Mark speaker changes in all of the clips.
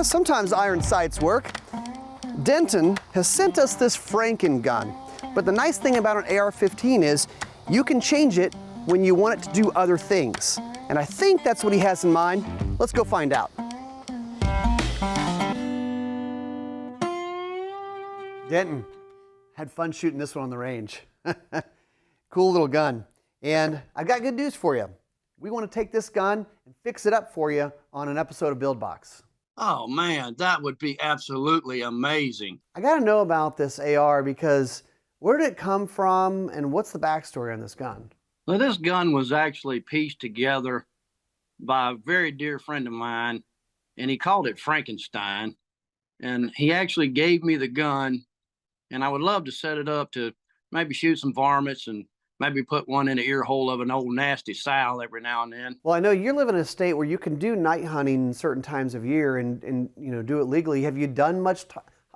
Speaker 1: Sometimes iron sights work. Denton has sent us this Franken gun, but the nice thing about an AR-15 is you can change it when you want it to do other things. And I think that's what he has in mind. Let's go find out. Denton, had fun shooting this one on the range. Cool little gun. And I've got good news for you. We want to take this gun and fix it up for you on an episode of Build Box.
Speaker 2: Oh man, that would be absolutely amazing.
Speaker 1: I got to know about this AR because where did it come from and what's the backstory on this gun?
Speaker 2: Well, this gun was actually pieced together by a very dear friend of mine, and he called it Frankenstein. And he actually gave me the gun, and I would love to set it up to maybe shoot some varmints and maybe put one in the ear hole of an old nasty sow every now and then.
Speaker 1: Well, I know you live in a state where you can do night hunting certain times of year and do it legally. Have you done much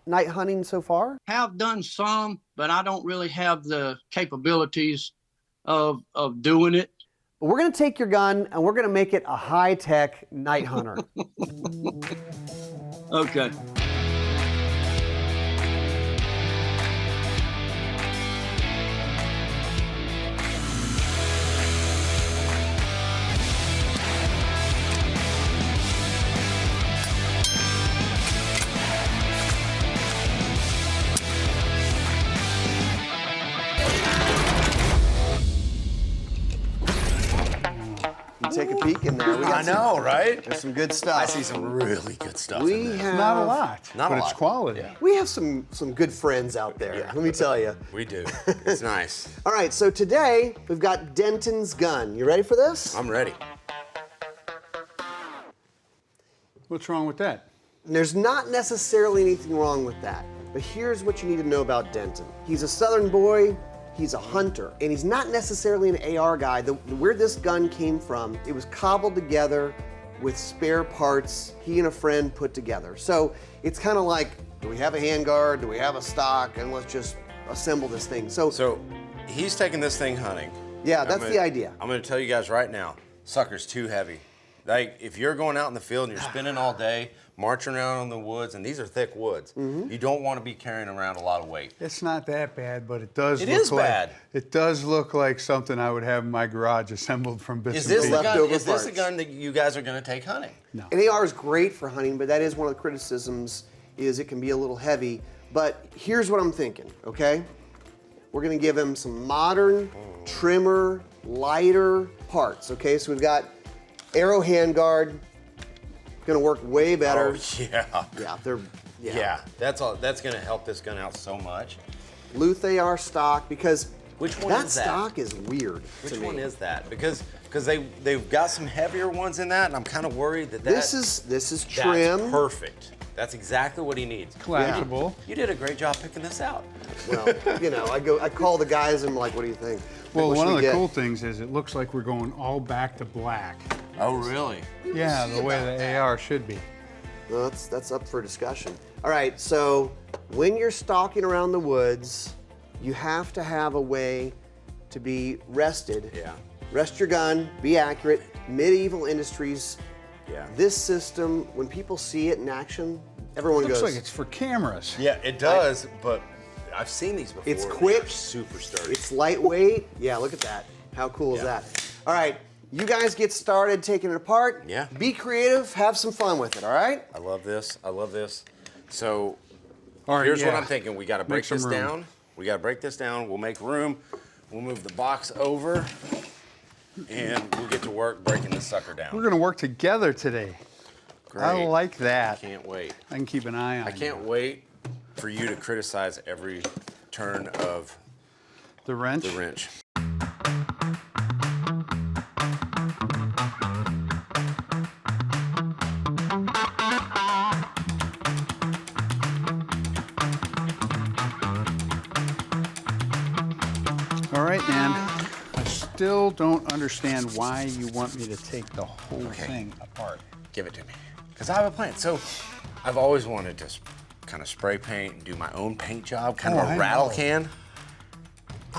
Speaker 1: night hunting so far?
Speaker 2: Have done some, but I don't really have the capabilities of doing it.
Speaker 1: But we're going to take your gun and we're going to make it a high-tech night hunter.
Speaker 2: Okay.
Speaker 1: Take a peek in there.
Speaker 3: I know, right?
Speaker 1: There's some good stuff.
Speaker 3: I see some really good stuff
Speaker 1: We
Speaker 3: in there.
Speaker 1: have
Speaker 4: Not a lot,
Speaker 3: Not
Speaker 4: but
Speaker 3: a
Speaker 4: it's
Speaker 3: lot.
Speaker 4: quality.
Speaker 3: Yeah.
Speaker 1: We have some good friends out there.
Speaker 3: Yeah.
Speaker 1: Let me tell you.
Speaker 3: We do. It's nice.
Speaker 1: All right, so today we've got Denton's gun. You ready for this?
Speaker 3: I'm ready.
Speaker 4: What's wrong with that?
Speaker 1: There's not necessarily anything wrong with that, but here's what you need to know about Denton. He's a Southern boy. He's a hunter, and he's not necessarily an AR guy. Where this gun came from, it was cobbled together with spare parts he and a friend put together. So it's kind of like, do we have a handguard? Do we have a stock? And let's just assemble this thing. So
Speaker 3: he's taking this thing hunting.
Speaker 1: yeah, that's the idea.
Speaker 3: I'm going to tell you guys right now, sucker's too heavy. Like, if you're going out in the field and you're spending all day, marching around in the woods, and these are thick woods, you don't want to be carrying around a lot of weight.
Speaker 4: It's not that bad, but it does
Speaker 3: It
Speaker 4: look
Speaker 3: is
Speaker 4: like,
Speaker 3: bad.
Speaker 4: It does look like something I would have in my garage assembled from bits
Speaker 3: Is
Speaker 4: and
Speaker 3: this,
Speaker 4: pieces.
Speaker 3: the gun,
Speaker 1: Leftover
Speaker 3: is this the
Speaker 1: parts.
Speaker 3: gun that you guys are going to take hunting?
Speaker 4: No.
Speaker 1: An AR is great for hunting, but that is one of the criticisms is it can be a little heavy. But here's what I'm thinking, okay? We're gonna give him some modern, trimmer, lighter parts, okay? So we've got arrow handguard, gonna work way better.
Speaker 3: Oh, yeah.
Speaker 1: Yeah,
Speaker 3: That's all. That's going to help this gun out so much.
Speaker 1: Luth AR stock, because
Speaker 3: Which one
Speaker 1: that
Speaker 3: is that?
Speaker 1: stock is weird
Speaker 3: Which
Speaker 1: to me.
Speaker 3: one is that? Because they've got some heavier ones in that, and I'm kind of worried that
Speaker 1: This is trim.
Speaker 3: That's perfect. That's exactly what he needs.
Speaker 4: Collapsible.
Speaker 3: You did a great job picking this out.
Speaker 1: Well, I call the guys and I'm like, what do you think?
Speaker 4: Well,
Speaker 1: What
Speaker 4: one
Speaker 1: should
Speaker 4: of
Speaker 1: we
Speaker 4: the
Speaker 1: get?
Speaker 4: cool things is it looks like we're going all back to black.
Speaker 3: Oh, really?
Speaker 4: Yeah,
Speaker 1: see
Speaker 4: the way
Speaker 1: about
Speaker 4: the AR should be.
Speaker 1: Well, that's up for discussion. All right, so when you're stalking around the woods, you have to have a way to be rested.
Speaker 3: Yeah.
Speaker 1: Rest your gun, be accurate. Medieval Industries.
Speaker 3: Yeah.
Speaker 1: This system, when people see it in action, everyone
Speaker 4: Looks
Speaker 1: goes.
Speaker 4: like it's for cameras.
Speaker 3: Yeah, it does, but I've seen these before.
Speaker 1: It's
Speaker 3: and
Speaker 1: quick.
Speaker 3: they're super sturdy.
Speaker 1: It's lightweight. Yeah, look at that. How cool is
Speaker 3: Yeah.
Speaker 1: that? All right, you guys get started taking it apart.
Speaker 3: Yeah.
Speaker 1: Be creative, have some fun with it, all right?
Speaker 3: I love this. I love this. So
Speaker 4: All right,
Speaker 3: here's what
Speaker 4: yeah.
Speaker 3: I'm thinking. We got to
Speaker 4: Make
Speaker 3: break
Speaker 4: some
Speaker 3: this
Speaker 4: room.
Speaker 3: down. We got to break this down. We'll make room. We'll move the box over, and we'll get to work breaking this sucker down.
Speaker 4: We're going to work together today.
Speaker 3: Great.
Speaker 4: I like that.
Speaker 3: Can't wait.
Speaker 4: I can keep an eye on
Speaker 3: I can't wait for you to criticize every turn of
Speaker 4: the wrench.
Speaker 3: the wrench.
Speaker 4: All right, man. I still don't understand why you want me to take the whole thing apart.
Speaker 3: Give it to me. Because I have a plan. So I've always wanted to kind of spray paint and do my own paint job, kind of
Speaker 4: I
Speaker 3: a rattle
Speaker 4: know.
Speaker 3: can.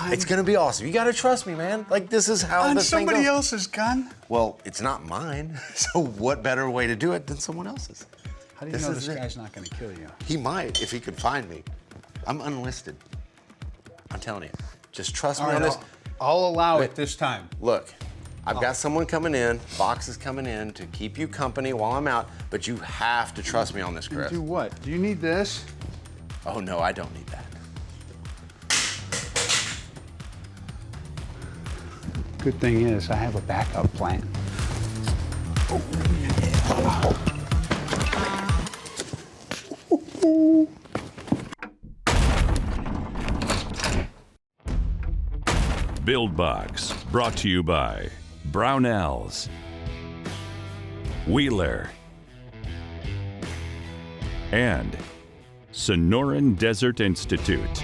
Speaker 3: It's gonna be awesome. You gotta trust me, man. Like, this is how
Speaker 4: On
Speaker 3: this thing
Speaker 4: somebody
Speaker 3: goes.
Speaker 4: else's gun?
Speaker 3: Well, it's not mine. So what better way to do it than someone else's?
Speaker 4: How do you know this guy's not going to kill you?
Speaker 3: He might if he could find me. I'm unlisted. I'm telling you. Just trust me on this.
Speaker 4: I'll allow it this time.
Speaker 3: Look, I've got someone coming in, boxes coming in to keep you company while I'm out, but you have to trust me on this, Chris.
Speaker 4: Do what? Do you need this?
Speaker 3: Oh, no, I don't need that.
Speaker 4: Good thing is I have a backup plan.
Speaker 5: Build Box, brought to you by Brownells, Wheeler, and Sonoran Desert Institute.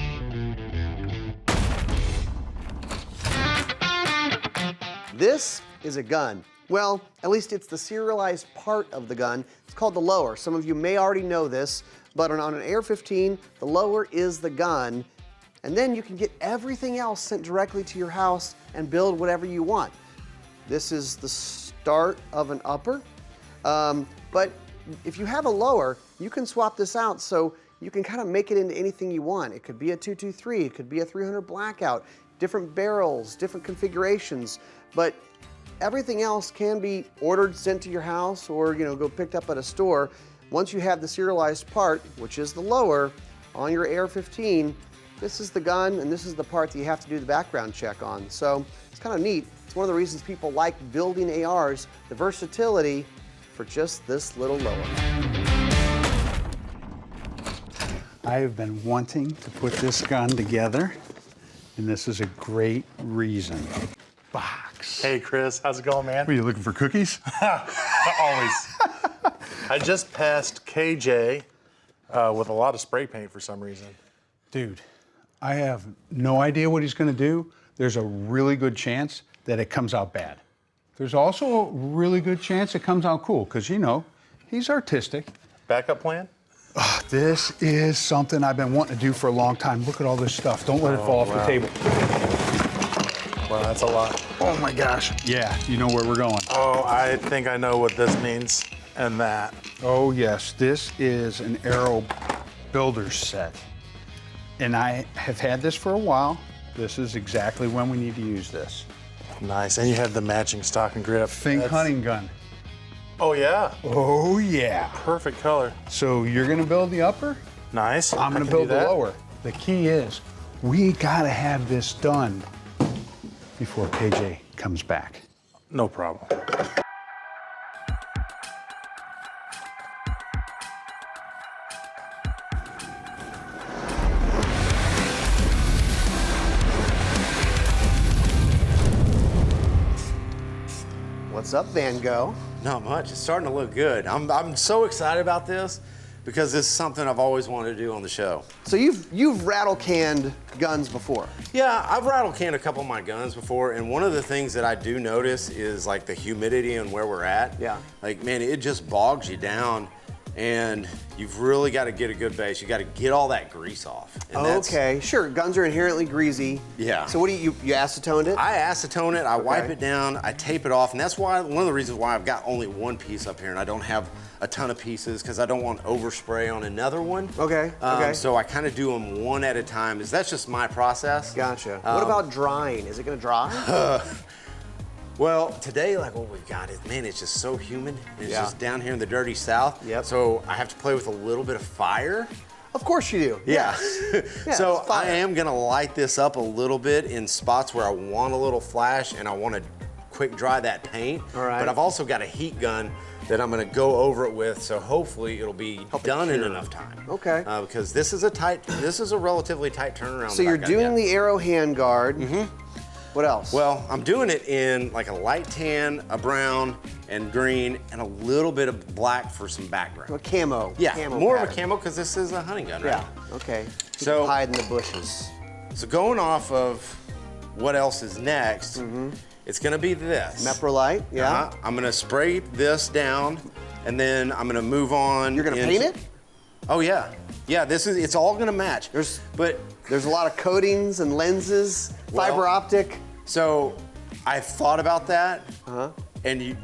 Speaker 1: This is a gun. Well, at least it's the serialized part of the gun. It's called the lower. Some of you may already know this, but on an AR-15, the lower is the gun, and then you can get everything else sent directly to your house and build whatever you want. This is the start of an upper, but if you have a lower, you can swap this out so you can kind of make it into anything you want. It could be a 223, it could be a 300 blackout, different barrels, different configurations, but everything else can be ordered, sent to your house, or go picked up at a store. Once you have the serialized part, which is the lower, on your AR-15, this is the gun and this is the part that you have to do the background check on. So it's kind of neat. It's one of the reasons people like building ARs, the versatility for just this little lower.
Speaker 4: I have been wanting to put this gun together, and this is a great reason. Box.
Speaker 6: Hey, Chris, how's it going, man?
Speaker 4: What, are you looking for cookies?
Speaker 6: Always. I just passed KJ with a lot of spray paint for some reason.
Speaker 4: Dude, I have no idea what he's going to do. There's a really good chance that it comes out bad. There's also a really good chance it comes out cool, because, he's artistic.
Speaker 6: Backup plan?
Speaker 4: This is something I've been wanting to do for a long time. Look at all this stuff. Don't let it fall off the table.
Speaker 6: Wow, that's a lot.
Speaker 4: Oh my gosh. Yeah, you know where we're going.
Speaker 6: Oh, I think I know what this means and that.
Speaker 4: Oh yes, this is an Aero builder set. And I have had this for a while. This is exactly when we need to use this.
Speaker 6: Nice, and you have the matching stock and grip.
Speaker 4: Think hunting gun.
Speaker 6: Oh yeah,
Speaker 4: Oh yeah.
Speaker 6: perfect color.
Speaker 4: So you're gonna build the upper?
Speaker 6: Nice.
Speaker 4: I'm gonna
Speaker 6: I can
Speaker 4: build
Speaker 6: do
Speaker 4: the
Speaker 6: that.
Speaker 4: lower. The key is, we gotta have this done before KJ comes back.
Speaker 6: No problem.
Speaker 1: What's up, Van Gogh?
Speaker 3: Not much. It's starting to look good. I'm so excited about this because this is something I've always wanted to do on the show.
Speaker 1: So you've rattle canned guns before.
Speaker 3: Yeah, I've rattle canned a couple of my guns before, and one of the things that I do notice is like the humidity and where we're at.
Speaker 1: Yeah.
Speaker 3: Like, man, it just bogs you down, and you've really got to get a good base. You got to get all that grease off. And that's-
Speaker 1: Okay, sure. Guns are inherently greasy.
Speaker 3: Yeah.
Speaker 1: So what do you acetoned it?
Speaker 3: I acetone it, I wipe
Speaker 1: Okay.
Speaker 3: it down, I tape it off, and that's why one of the reasons why I've got only one piece up here and I don't have a ton of pieces because I don't want overspray on another one.
Speaker 1: Okay, okay.
Speaker 3: So I kind of do them one at a time. That's just my process.
Speaker 1: Gotcha. What about drying? Is it gonna dry?
Speaker 3: Well, today, like what we've got is, man, it's just so humid. It's
Speaker 1: Yeah.
Speaker 3: just down here in the dirty south.
Speaker 1: Yep.
Speaker 3: So I have to play with a little bit of fire.
Speaker 1: Of course you do.
Speaker 3: Yeah.
Speaker 1: Yeah,
Speaker 3: So
Speaker 1: it's fire.
Speaker 3: I am gonna light this up a little bit in spots where I want a little flash and I want to quick dry that paint.
Speaker 1: All right.
Speaker 3: But I've also got a heat gun that I'm gonna go over it with, so hopefully it'll be done in
Speaker 1: cure.
Speaker 3: enough time.
Speaker 1: Okay.
Speaker 3: Because this is a relatively tight turnaround.
Speaker 1: So you're doing the Aero handguard. Mm-hmm. What else?
Speaker 3: Well, I'm doing it in like a light tan, a brown, and green, and a little bit of black for some background.
Speaker 1: a camo.
Speaker 3: Yeah,
Speaker 1: camo
Speaker 3: more of
Speaker 1: pattern.
Speaker 3: a camo because this is a hunting gun, right?
Speaker 1: Yeah. Okay.
Speaker 3: So-
Speaker 1: hide in the bushes.
Speaker 3: So going off of what else is next, it's gonna be this.
Speaker 1: Meprolite. Yeah.
Speaker 3: Uh-huh. I'm gonna spray this down, and then I'm gonna move on.
Speaker 1: You're gonna
Speaker 3: into-
Speaker 1: paint it?
Speaker 3: Oh yeah, yeah. It's all gonna match. But
Speaker 1: There's a lot of coatings and lenses,
Speaker 3: Well-
Speaker 1: fiber optic.
Speaker 3: so I've thought about that,
Speaker 1: Uh-huh.
Speaker 3: and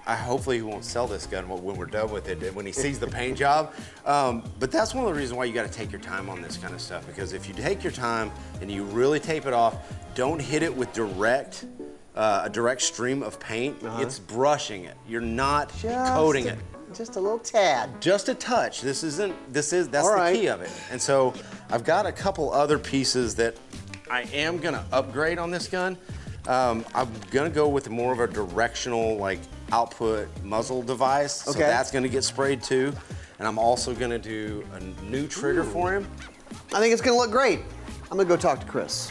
Speaker 3: hopefully he won't sell this gun when we're done with it and when he sees the paint job. But that's one of the reasons why you got to take your time on this kind of stuff, because if you take your time and you really tape it off, don't hit it with a direct stream of paint. It's brushing it. You're not coating it.
Speaker 1: Just a little tad.
Speaker 3: Just a touch. That's the key of it. And so I've got a couple other pieces that I am gonna upgrade on this gun. I'm gonna go with more of a directional, like, output muzzle device. So that's gonna get sprayed too. And I'm also gonna do a new trigger for him.
Speaker 1: I think it's gonna look great. I'm gonna go talk to Chris.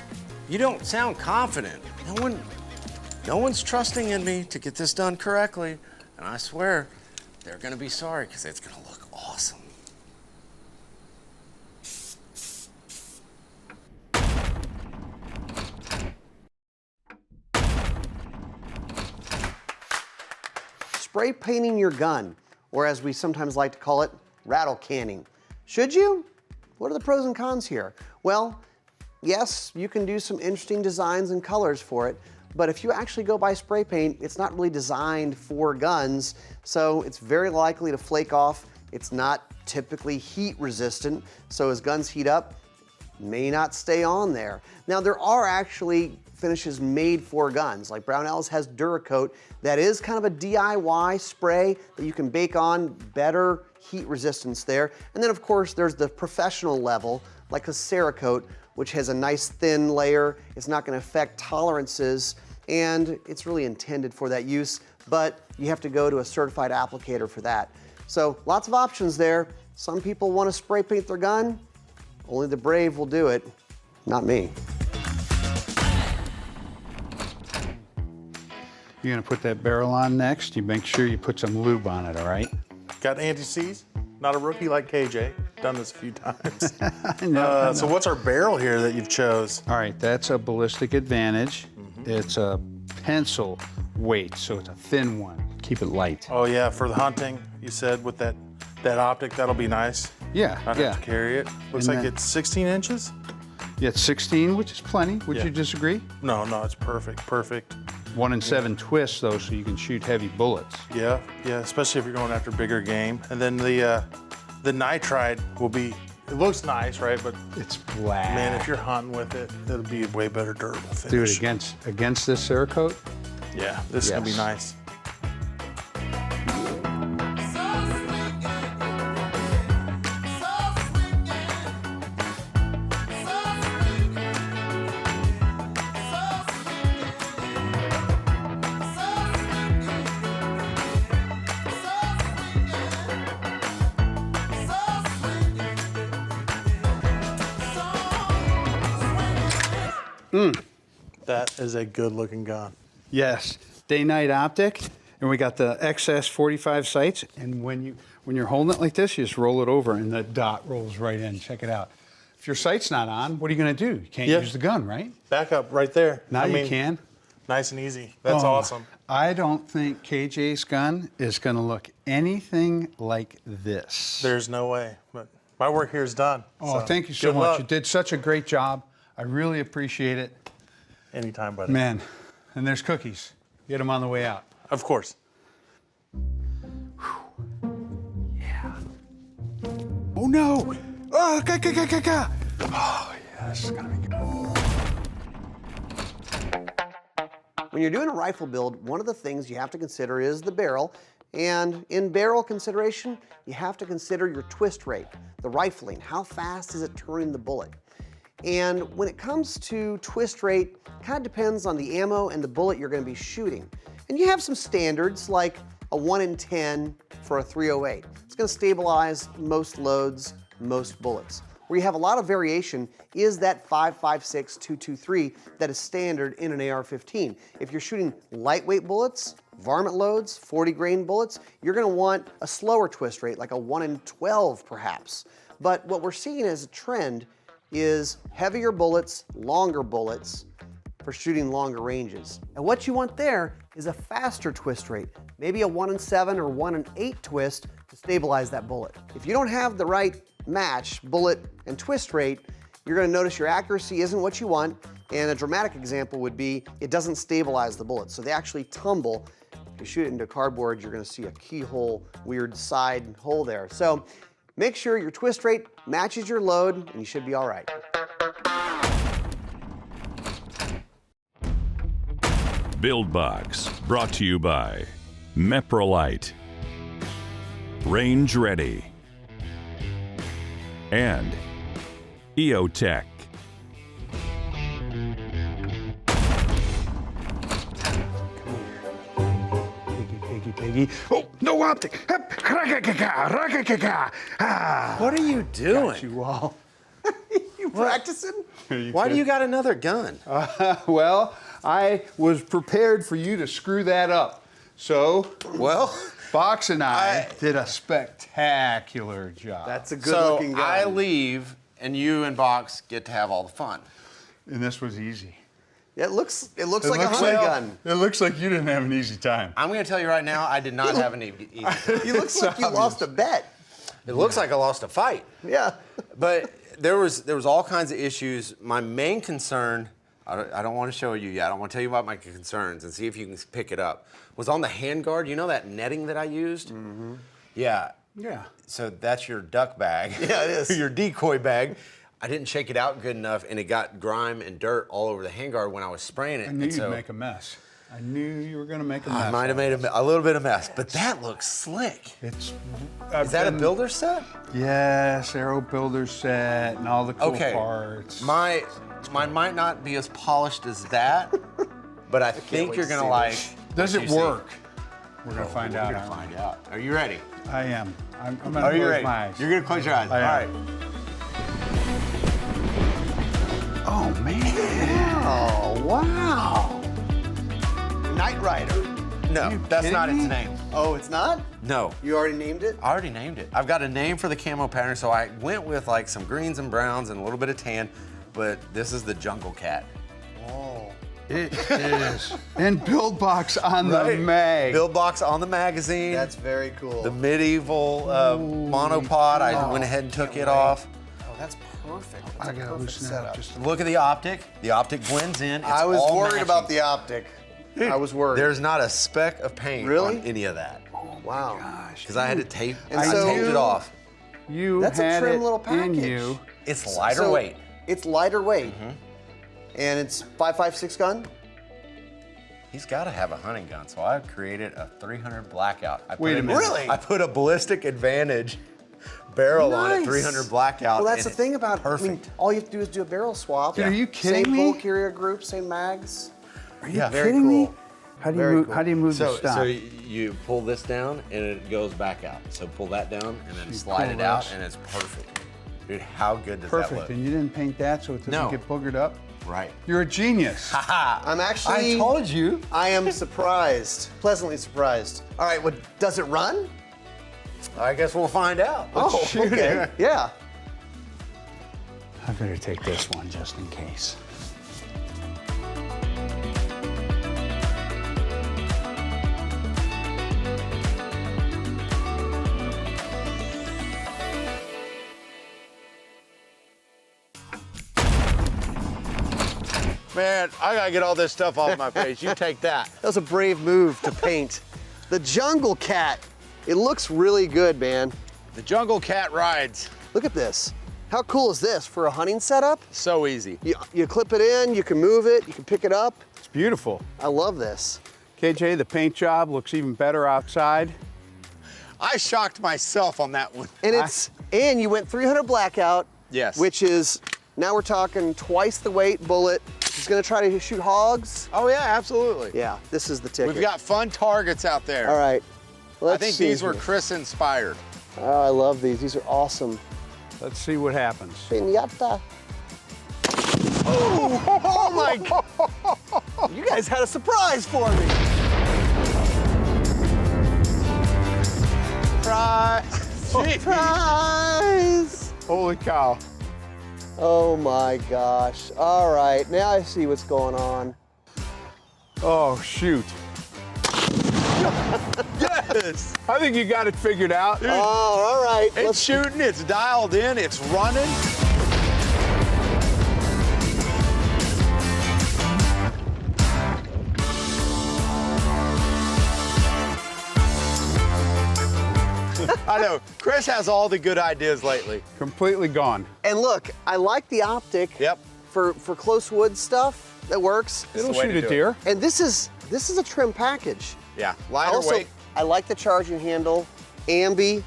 Speaker 3: You don't sound confident. No one's trusting in me to get this done correctly. And I swear, they're gonna be sorry, because it's gonna look awesome.
Speaker 1: Spray painting your gun, or as we sometimes like to call it, rattle canning. Should you? What are the pros and cons here? Well, yes, you can do some interesting designs and colors for it, but if you actually go buy spray paint, it's not really designed for guns, so it's very likely to flake off. It's not typically heat resistant, so as guns heat up, it may not stay on there. Now, there are actually finishes made for guns, like Brownells has Duracoat, that is kind of a DIY spray that you can bake on, better heat resistance there. And then of course there's the professional level, like a Cerakote, which has a nice thin layer. It's not gonna affect tolerances, and it's really intended for that use, but you have to go to a certified applicator for that. So lots of options there. Some people wanna spray paint their gun. Only the brave will do it, not me.
Speaker 4: You're gonna put that barrel on next. You make sure you put some lube on it, all right?
Speaker 6: Got anti-seize. Not a rookie like KJ. Done this a few times.
Speaker 4: I know.
Speaker 6: So what's our barrel here that you've chose?
Speaker 4: All right, that's a Ballistic Advantage. It's a pencil weight, so it's a thin one. Keep it light.
Speaker 6: Oh yeah, for the hunting, you said with that optic, that'll be nice.
Speaker 4: Yeah,
Speaker 6: Not have to carry it. Looks
Speaker 4: And
Speaker 6: like
Speaker 4: then-
Speaker 6: it's 16 inches.
Speaker 4: Yeah, it's 16, which is plenty. Would
Speaker 6: Yeah.
Speaker 4: you disagree?
Speaker 6: No, it's perfect, perfect.
Speaker 4: 1 in 7 twists, though, so you can shoot heavy bullets.
Speaker 6: Yeah, especially if you're going after bigger game. And then the nitride will be, it looks nice, right? But
Speaker 4: It's black.
Speaker 6: man, if you're hunting with it, it'll be a way better durable finish.
Speaker 4: Do it against this Cerakote.
Speaker 6: Yeah, this is gonna be
Speaker 4: Yes.
Speaker 6: nice. That is a good looking gun.
Speaker 4: Yes, day-night optic, and we got the XS 45 sights. And when you're holding it like this, you just roll it over, and the dot rolls right in. Check it out. If your sight's not on, what are you going to do? You can't use the gun, right?
Speaker 6: Back up right there.
Speaker 4: Now you can.
Speaker 6: Nice and easy. That's
Speaker 4: Oh,
Speaker 6: awesome.
Speaker 4: I don't think KJ's gun is going to look anything like this.
Speaker 6: There's no way, but my work here is done.
Speaker 4: Oh,
Speaker 6: so
Speaker 4: thank you so
Speaker 6: good
Speaker 4: much.
Speaker 6: luck.
Speaker 4: You did such a great job. I really appreciate it.
Speaker 6: Anytime, buddy.
Speaker 4: Man, and there's cookies. Get them on the way out.
Speaker 6: Of course.
Speaker 4: Yeah. Oh, no. Oh, Oh, yeah, this is going to be good.
Speaker 1: When you're doing a rifle build, one of the things you have to consider is the barrel. And in barrel consideration, you have to consider your twist rate, the rifling. How fast is it turning the bullet? And when it comes to twist rate, it kind of depends on the ammo and the bullet you're going to be shooting. And you have some standards like a 1 in 10 for a .308. It's going to stabilize most loads, most bullets. Where you have a lot of variation is that 5.56 223 that is standard in an AR-15. If you're shooting lightweight bullets, varmint loads, 40 grain bullets, you're going to want a slower twist rate, like a 1 in 12 perhaps. But what we're seeing as a trend is heavier bullets, longer bullets for shooting longer ranges. And what you want there is a faster twist rate, maybe a 1 in 7 or 1 in 8 twist to stabilize that bullet. If you don't have the right match, bullet and twist rate, you're gonna notice your accuracy isn't what you want, and a dramatic example would be it doesn't stabilize the bullets, so they actually tumble. you shoot it into cardboard, you're gonna see a keyhole, weird side hole there. So make sure your twist rate matches your load and you should be all right.
Speaker 5: Build Box, brought to you by Meprolite, Range Ready, and EOTech.
Speaker 4: Piggy. Oh, no optic.
Speaker 3: What are you doing?
Speaker 4: Got you all.
Speaker 1: You practicing?
Speaker 3: Why do you got another gun?
Speaker 4: Well, I was prepared for you to screw that up. So,
Speaker 3: Well,
Speaker 4: Box and I did a spectacular job.
Speaker 1: That's a good-looking gun.
Speaker 3: I leave, and you and Box get to have all the fun.
Speaker 4: And this was easy.
Speaker 1: It looks like a hunting gun.
Speaker 4: It looks like you didn't have an easy time.
Speaker 3: I'm going to tell you right now, I did not have an easy time.
Speaker 1: You looks like you lost a bet.
Speaker 3: It looks like I lost a fight.
Speaker 1: Yeah.
Speaker 3: But there was all kinds of issues. My main concern, I don't want to show you yet. I don't want to tell you about my concerns and see if you can pick it up, was on the handguard. You know that netting that I used? Mm-hmm. Yeah.
Speaker 4: Yeah.
Speaker 3: So that's your duck bag.
Speaker 1: Yeah, it is.
Speaker 3: Your decoy bag. I didn't shake it out good enough, and it got grime and dirt all over the handguard when I was spraying it.
Speaker 4: I knew you'd make a mess. I knew you were going to make a mess.
Speaker 3: I might have made a little bit of mess, but that looks slick.
Speaker 4: It's.
Speaker 3: Is that a builder set?
Speaker 4: Yes, Aero builder set and all the cool
Speaker 3: Okay.
Speaker 4: parts.
Speaker 3: Mine might not be as polished as that, but I think
Speaker 1: wait
Speaker 3: you're
Speaker 1: to
Speaker 3: gonna
Speaker 1: see
Speaker 3: like.
Speaker 4: Does
Speaker 3: what
Speaker 4: it
Speaker 3: you see.
Speaker 4: work? We're going to find out.
Speaker 3: We're gonna find out. Are you ready?
Speaker 4: I am. I'm going to
Speaker 3: Are you
Speaker 4: close
Speaker 3: ready?
Speaker 4: my eyes.
Speaker 3: You're gonna close your eyes.
Speaker 4: I
Speaker 3: All
Speaker 4: am.
Speaker 3: right.
Speaker 4: Oh, man.
Speaker 1: Oh, wow. Knight Rider.
Speaker 3: No, that's not
Speaker 4: kidding
Speaker 3: its
Speaker 4: me?
Speaker 3: name.
Speaker 1: Oh, it's not?
Speaker 3: No.
Speaker 1: You already named it?
Speaker 3: I already named it. I've got a name for the camo pattern, so I went with like some greens and browns and a little bit of tan, but this is the Jungle Cat.
Speaker 1: Oh.
Speaker 4: It is. And Build Box on the mag.
Speaker 3: Build box on the magazine.
Speaker 1: That's very cool.
Speaker 3: the medieval monopod. I went ahead and took it off.
Speaker 1: Oh, that's perfect. That's
Speaker 4: I
Speaker 1: a
Speaker 4: got to
Speaker 1: perfect
Speaker 4: loosen that
Speaker 1: setup.
Speaker 4: up just a
Speaker 3: Look at the optic. The optic blends in. It's
Speaker 1: I was
Speaker 3: all
Speaker 1: worried
Speaker 3: matching.
Speaker 1: about the optic. I was worried.
Speaker 3: There's not a speck of paint
Speaker 1: Really?
Speaker 3: on any of that
Speaker 1: wow.
Speaker 4: Gosh.
Speaker 3: because I had to tape.
Speaker 1: And
Speaker 3: I
Speaker 1: so-
Speaker 3: taped it off.
Speaker 4: You
Speaker 1: That's a
Speaker 4: had
Speaker 1: trim
Speaker 4: it
Speaker 1: little
Speaker 4: in
Speaker 1: package.
Speaker 4: you.
Speaker 3: It's lighter
Speaker 1: So,
Speaker 3: weight.
Speaker 1: It's lighter weight. And it's 5.56 gun?
Speaker 3: He's got to have a hunting gun, so I created a 300 blackout.
Speaker 4: Wait a minute.
Speaker 1: Really?
Speaker 3: I put a ballistic advantage barrel on it,
Speaker 1: Nice.
Speaker 3: 300 blackout.
Speaker 1: Well, that's
Speaker 3: and
Speaker 1: the thing about
Speaker 3: perfect.
Speaker 1: I mean, all you have to do is do a barrel swap.
Speaker 4: Dude, are you kidding
Speaker 1: same
Speaker 4: me?
Speaker 1: bolt carrier group, same mags.
Speaker 4: Are you
Speaker 3: Yeah.
Speaker 1: Very
Speaker 4: kidding me?
Speaker 1: cool.
Speaker 4: How do you
Speaker 1: Very
Speaker 4: move?
Speaker 1: cool.
Speaker 4: How do you move the
Speaker 3: So,
Speaker 4: stock?
Speaker 3: so you pull this down and it goes back out. So pull that down and then slide
Speaker 4: pull
Speaker 3: it out
Speaker 4: this.
Speaker 3: and it's perfect. Dude, how good does
Speaker 4: Perfect.
Speaker 3: that look?
Speaker 4: And you didn't paint that so it doesn't
Speaker 3: No.
Speaker 4: get boogered up.
Speaker 3: Right.
Speaker 4: You're a genius.
Speaker 1: I'm actually.
Speaker 3: I told you.
Speaker 1: I am surprised, pleasantly surprised. All right, well, does it run?
Speaker 3: I guess we'll find out.
Speaker 1: Oh,
Speaker 4: shoot
Speaker 1: okay.
Speaker 4: it.
Speaker 1: Yeah.
Speaker 4: I better take this one just in case.
Speaker 3: Man, I gotta get all this stuff off my face. You take that.
Speaker 1: That was a brave move to paint. The Jungle Cat. It looks really good, man.
Speaker 3: The Jungle Cat rides.
Speaker 1: Look at this. How cool is this for a hunting setup?
Speaker 3: So easy.
Speaker 1: You clip it in, you can move it, you can pick it up.
Speaker 4: It's beautiful.
Speaker 1: I love this.
Speaker 4: KJ, the paint job looks even better outside.
Speaker 3: I shocked myself on that one.
Speaker 1: And and you went 300 blackout.
Speaker 3: Yes.
Speaker 1: Which is, now we're talking twice the weight bullet. He's gonna try to shoot hogs.
Speaker 3: Oh yeah, absolutely.
Speaker 1: Yeah, this is the ticket.
Speaker 3: We've got fun targets out there.
Speaker 1: All right. Let's
Speaker 3: I think
Speaker 1: see
Speaker 3: these were
Speaker 1: here.
Speaker 3: Chris inspired.
Speaker 1: Oh, I love these. These are awesome.
Speaker 4: Let's see what happens.
Speaker 1: Pinata. Oh my God. You guys had a surprise for me. Surprise!
Speaker 4: Holy cow.
Speaker 1: Oh my gosh. All right, now I see what's going on.
Speaker 4: Oh, shoot.
Speaker 3: Yes.
Speaker 4: I think you got it figured out.
Speaker 1: Oh, all right.
Speaker 3: It's shooting, it's dialed in, it's running. I know. Chris has all the good ideas lately.
Speaker 4: Completely gone.
Speaker 1: And look, I like the optic.
Speaker 3: Yep.
Speaker 1: For close wood stuff, that works.
Speaker 4: It'll
Speaker 3: the way
Speaker 4: shoot
Speaker 3: to
Speaker 4: a
Speaker 3: do it.
Speaker 4: deer.
Speaker 1: And this is a trim package.
Speaker 3: Yeah, lighter weight.
Speaker 1: I like the charging handle. Ambi,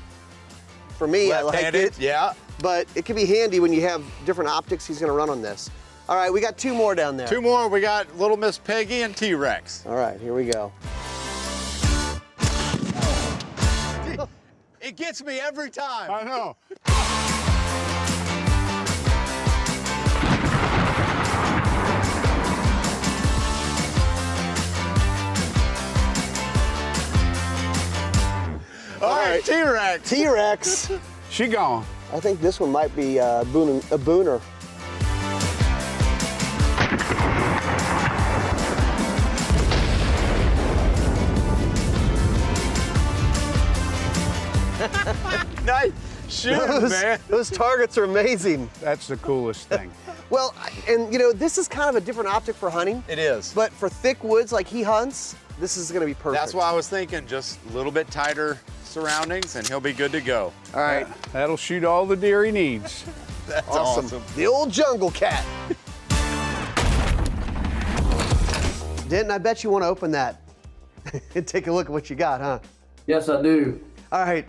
Speaker 1: for me, I like
Speaker 3: Left-handed,
Speaker 1: it.
Speaker 3: yeah.
Speaker 1: But it can be handy when you have different optics he's gonna run on this. All right, we got 2 more down there.
Speaker 3: 2 more. We got Little Miss Peggy and T-Rex.
Speaker 1: All right, here we go.
Speaker 3: It gets me every time.
Speaker 4: I know.
Speaker 3: All right, T-Rex.
Speaker 1: T-Rex.
Speaker 4: She gone.
Speaker 1: I think this one might be a booner.
Speaker 3: Nice shooting, man.
Speaker 1: Those targets are amazing.
Speaker 4: That's the coolest thing.
Speaker 1: Well, and you know, this is kind of a different optic for hunting.
Speaker 3: It is.
Speaker 1: But for thick woods like he hunts, this is gonna be perfect.
Speaker 3: That's why I was thinking just a little bit tighter surroundings and he'll be good to go.
Speaker 1: All right,
Speaker 4: That'll shoot all the deer he needs.
Speaker 3: That's
Speaker 1: awesome. The old jungle cat. Denton, I bet you want to open that and take a look at what you got, huh?
Speaker 2: Yes, I do.
Speaker 1: All right,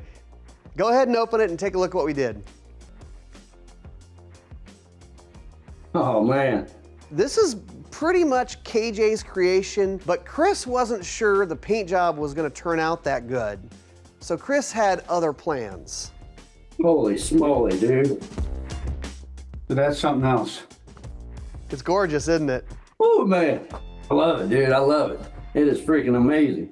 Speaker 1: go ahead and open it and take a look at what we did.
Speaker 2: Oh, man.
Speaker 1: This is pretty much KJ's creation, but Chris wasn't sure the paint job was going to turn out that good. So Chris had other plans.
Speaker 2: Holy smoly, dude.
Speaker 4: So that's something else.
Speaker 1: It's gorgeous, isn't it?
Speaker 2: Oh, man. I love it, dude. I love it. It is freaking amazing.